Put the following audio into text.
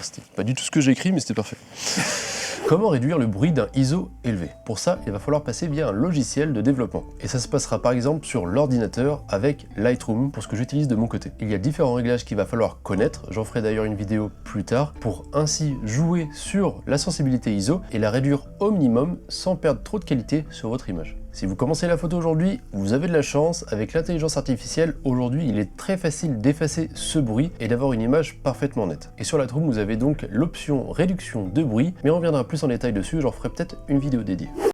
C'était pas du tout ce que j'ai écrit, mais c'était parfait. Comment réduire le bruit d'un ISO élevé? Pour ça, il va falloir passer via un logiciel de développement. Et ça se passera par exemple sur l'ordinateur avec Lightroom, pour ce que j'utilise de mon côté. Il y a différents réglages qu'il va falloir connaître, j'en ferai d'ailleurs une vidéo plus tard, pour ainsi jouer sur la sensibilité ISO et la réduire au minimum sans perdre trop de qualité sur votre image. Si vous commencez la photo aujourd'hui, vous avez de la chance, avec l'intelligence artificielle, aujourd'hui il est très facile d'effacer ce bruit et d'avoir une image parfaitement nette. Et sur Lightroom, vous avez donc l'option réduction de bruit, mais on reviendra plus en détail dessus, j'en ferai peut-être une vidéo dédiée.